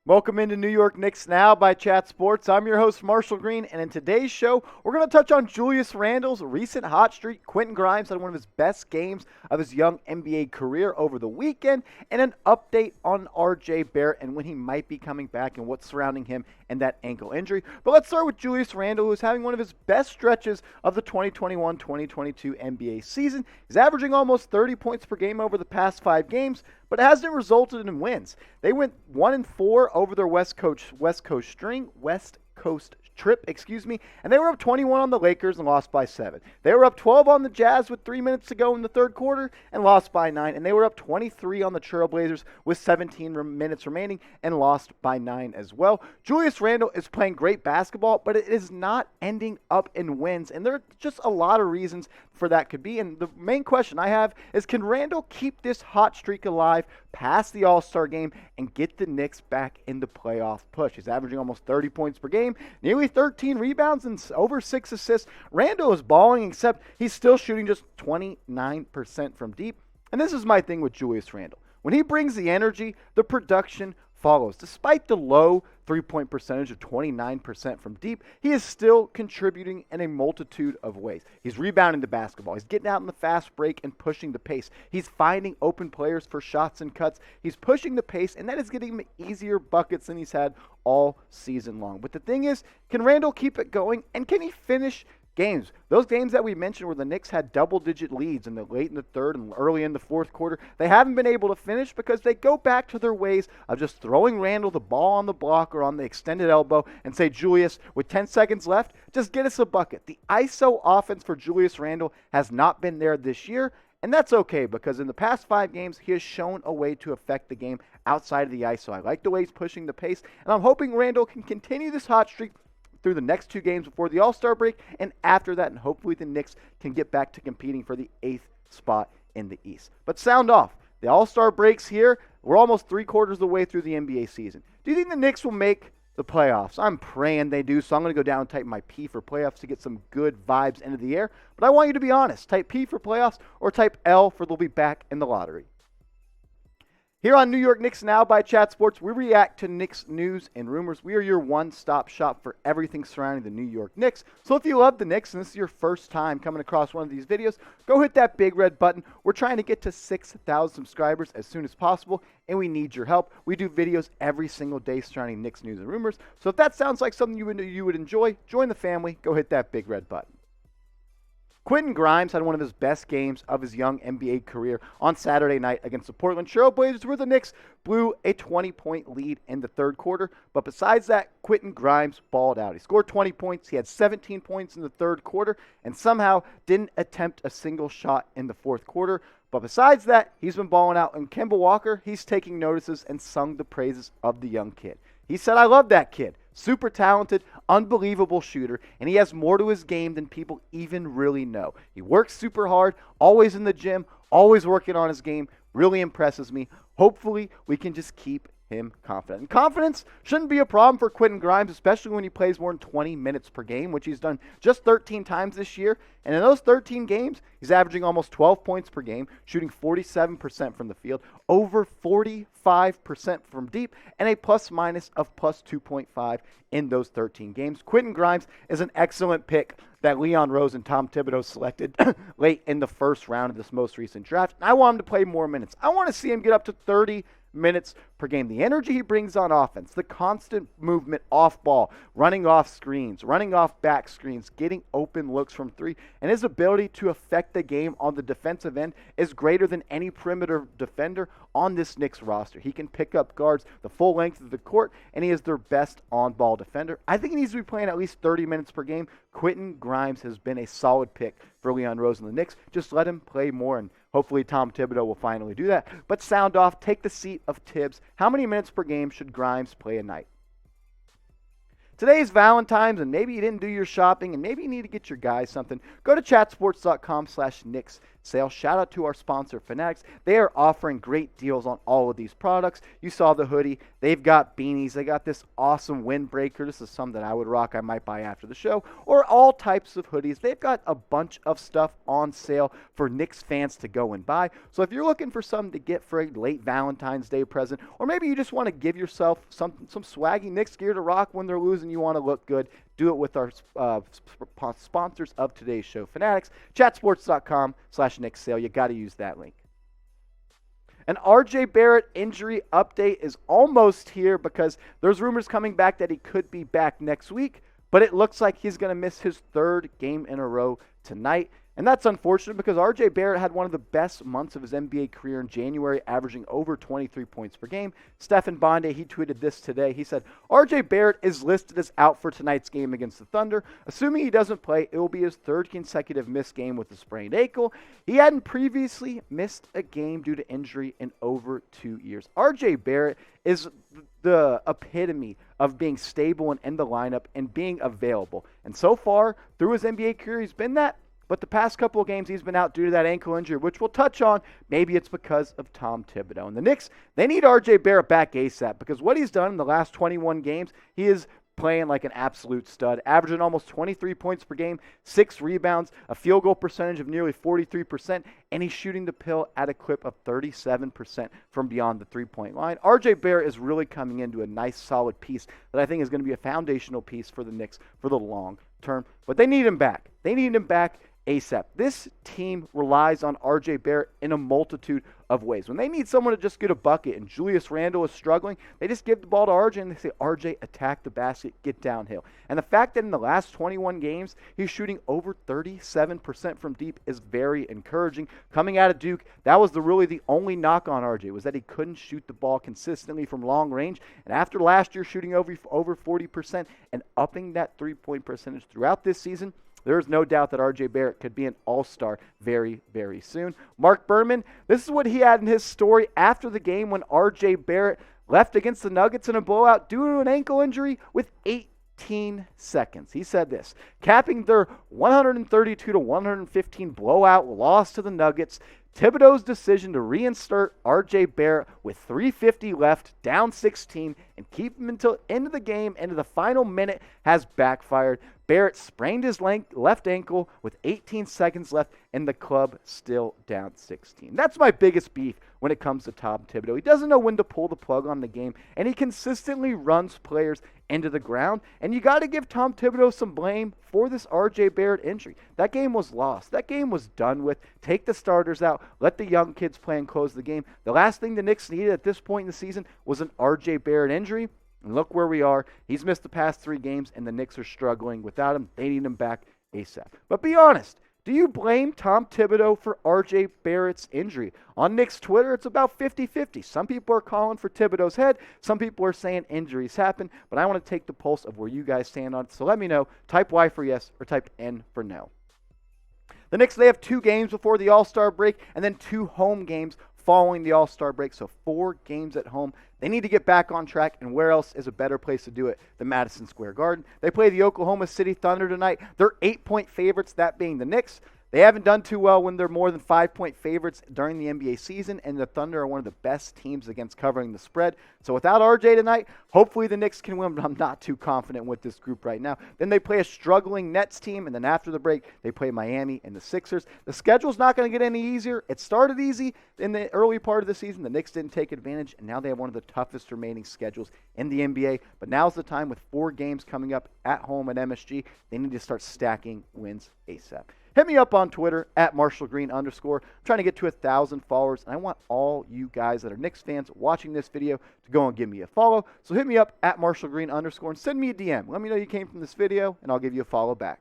Welcome into New York Knicks Now by Chat Sports. I'm your host, Marshall Green, and in today's show, we're going to touch on Julius Randle's recent hot streak. Quentin Grimes had one of his best games of his young NBA career over the weekend, and an update on RJ Barrett and when he might be coming back and what's surrounding him and that ankle injury. But let's start with Julius Randle, who's having one of his best stretches of the 2021-2022 NBA season. He's averaging almost 30 points per game over the past 5 games, but it hasn't resulted in wins. They went 1-4 over their West Coast trip, and they were up 21 on the Lakers and lost by 7. They were up 12 on the Jazz with 3 minutes to go in the third quarter and lost by 9, and they were up 23 on the Trailblazers with 17 minutes remaining and lost by 9 as well. Julius Randle is playing great basketball, but it is not ending up in wins, and there are just a lot of reasons for that could be. And the main question I have is, can Randle keep this hot streak alive past the All-Star game and get the Knicks back in the playoff push? He's averaging almost 30 points per game, nearly 13 rebounds, and over 6 assists. Randle is balling, except he's still shooting just 29% from deep. And this is my thing with Julius Randle. When he brings the energy, the production follows. Despite the low three-point percentage of 29% from deep, he is still contributing in a multitude of ways. He's rebounding the basketball. He's getting out in the fast break and pushing the pace. He's finding open players for shots and cuts. He's pushing the pace, and that is getting him easier buckets than he's had all season long. But the thing is, can Randle keep it going, and can he finish games? Those games that we mentioned where the Knicks had double-digit leads in the late in the third and early in the fourth quarter, they haven't been able to finish because they go back to their ways of just throwing Randle the ball on the block or on the extended elbow and say, Julius, with 10 seconds left, just get us a bucket. The ISO offense for Julius Randle has not been there this year, and that's okay because in the past 5 games, he has shown a way to affect the game outside of the ISO. I like the way he's pushing the pace, and I'm hoping Randle can continue this hot streak through the next 2 games before the All-Star break, and after that, and hopefully the Knicks can get back to competing for the 8th spot in the East. But sound off. The All-Star break's here. We're almost 3/4 of the way through the NBA season. Do you think the Knicks will make the playoffs? I'm praying they do, so I'm going to go down and type my P for playoffs to get some good vibes into the air. But I want you to be honest. Type P for playoffs or type L for they'll be back in the lottery. Here on New York Knicks Now by Chat Sports, we react to Knicks news and rumors. We are your one-stop shop for everything surrounding the New York Knicks. So if you love the Knicks and this is your first time coming across one of these videos, go hit that big red button. We're trying to get to 6,000 subscribers as soon as possible, and we need your help. We do videos every single day surrounding Knicks news and rumors. So if that sounds like something you would enjoy, join the family. Go hit that big red button. Quentin Grimes had one of his best games of his young NBA career on Saturday night against the Portland Trail Blazers, where the Knicks blew a 20-point lead in the third quarter. But besides that, Quentin Grimes balled out. He scored 20 points. He had 17 points in the third quarter and somehow didn't attempt a single shot in the fourth quarter. But besides that, he's been balling out. And Kemba Walker, he's taking notices and sung the praises of the young kid. He said, I love that kid. Super talented, unbelievable shooter, and he has more to his game than people even really know. He works super hard, always in the gym, always working on his game. Really impresses me. Hopefully, we can just keep him confident. And confidence shouldn't be a problem for Quentin Grimes, especially when he plays more than 20 minutes per game, which he's done just 13 times this year. And in those 13 games, he's averaging almost 12 points per game, shooting 47% from the field, over 45% from deep, and a plus-minus of plus 2.5 in those 13 games. Quentin Grimes is an excellent pick that Leon Rose and Tom Thibodeau selected late in the first round of this most recent draft. And I want him to play more minutes. I want to see him get up to 30 minutes per game. The energy he brings on offense, the constant movement off ball, running off screens, running off back screens, getting open looks from 3, and his ability to affect the game on the defensive end is greater than any perimeter defender on this Knicks roster. He can pick up guards the full length of the court, and he is their best on-ball defender. I think he needs to be playing at least 30 minutes per game. Quentin Grimes has been a solid pick for Leon Rose and the Knicks. Just let him play more, and hopefully Tom Thibodeau will finally do that. But sound off, take the seat of Tibbs. How many minutes per game should Grimes play a night? Today's Valentine's, and maybe you didn't do your shopping, and maybe you need to get your guys something. Go to chatsports.com/Knicks sale. Shout out to our sponsor, Fanatics. They are offering great deals on all of these products. You saw the hoodie. They've got beanies. They got this awesome windbreaker. This is some that I would rock. I might buy after the show. Or all types of hoodies. They've got a bunch of stuff on sale for Knicks fans to go and buy. So if you're looking for something to get for a late Valentine's Day present, or maybe you just want to give yourself some swaggy Knicks gear to rock when they're losing, you want to look good, do it with our sponsors of today's show, Fanatics. Chatsports.com/Knicks sale. You got to use that link. An RJ Barrett injury update is almost here because there's rumors coming back that he could be back next week, but it looks like he's going to miss his third game in a row tonight. And that's unfortunate because RJ Barrett had one of the best months of his NBA career in January, averaging over 23 points per game. Stephen Bonde, he tweeted this today. He said, RJ Barrett is listed as out for tonight's game against the Thunder. Assuming he doesn't play, it will be his third consecutive missed game with a sprained ankle. He hadn't previously missed a game due to injury in over 2 years. RJ Barrett is the epitome of being stable and in the lineup and being available. And so far, through his NBA career, he's been that. But the past couple of games, he's been out due to that ankle injury, which we'll touch on. Maybe it's because of Tom Thibodeau. And the Knicks, they need RJ Barrett back ASAP because what he's done in the last 21 games, he is playing like an absolute stud, averaging almost 23 points per game, 6 rebounds, a field goal percentage of nearly 43%, and he's shooting the pill at a clip of 37% from beyond the three-point line. RJ Barrett is really coming into a nice, solid piece that I think is going to be a foundational piece for the Knicks for the long term. But they need him back. They need him back ASAP. This team relies on RJ Barrett in a multitude of ways. When they need someone to just get a bucket and Julius Randle is struggling, they just give the ball to RJ and they say, RJ, attack the basket, get downhill. And the fact that in the last 21 games, he's shooting over 37% from deep is very encouraging. Coming out of Duke, that was really the only knock on RJ, was that he couldn't shoot the ball consistently from long range. And after last year shooting over 40% and upping that three-point percentage throughout this season, there's no doubt that RJ Barrett could be an all-star very, very soon. Mark Berman, this is what he had in his story after the game when RJ Barrett left against the Nuggets in a blowout due to an ankle injury with 18 seconds. He said this, capping their 132-115 blowout loss to the Nuggets, Thibodeau's decision to reinsert RJ Barrett with 3:50 left, down 16, and keep him until end of the game, into the final minute, has backfired. Barrett sprained his left ankle with 18 seconds left, and the club still down 16. That's my biggest beef when it comes to Tom Thibodeau. He doesn't know when to pull the plug on the game, and he consistently runs players into the ground. And you got to give Tom Thibodeau some blame for this RJ Barrett injury. That game was lost. That game was done with. Take the starters out. Let the young kids play and close the game. The last thing the Knicks needed at this point in the season was an RJ Barrett injury. And look where we are. He's missed the past 3 games, and the Knicks are struggling without him. They need him back ASAP. But be honest. Do you blame Tom Thibodeau for RJ Barrett's injury? On Knicks Twitter, it's about 50-50. Some people are calling for Thibodeau's head. Some people are saying injuries happen. But I want to take the pulse of where you guys stand on it. So let me know. Type Y for yes or type N for no. The Knicks, they have 2 games before the All-Star break and then 2 home games following the All-Star break. So 4 games at home. They need to get back on track, and where else is a better place to do it than Madison Square Garden? They play the Oklahoma City Thunder tonight. They're 8-point favorites, that being the Knicks. They haven't done too well when they're more than 5-point favorites during the NBA season, and the Thunder are one of the best teams against covering the spread. So without RJ tonight, hopefully the Knicks can win, but I'm not too confident with this group right now. Then they play a struggling Nets team, and then after the break, they play Miami and the Sixers. The schedule's not going to get any easier. It started easy in the early part of the season. The Knicks didn't take advantage, and now they have one of the toughest remaining schedules in the NBA. But now's the time with 4 games coming up at home at MSG. They need to start stacking wins ASAP. Hit me up on Twitter at @MarshallGreen_. I'm trying to get to 1,000 followers, and I want all you guys that are Knicks fans watching this video to go and give me a follow. So hit me up at @MarshallGreen_ and send me a DM. Let me know you came from this video, and I'll give you a follow back.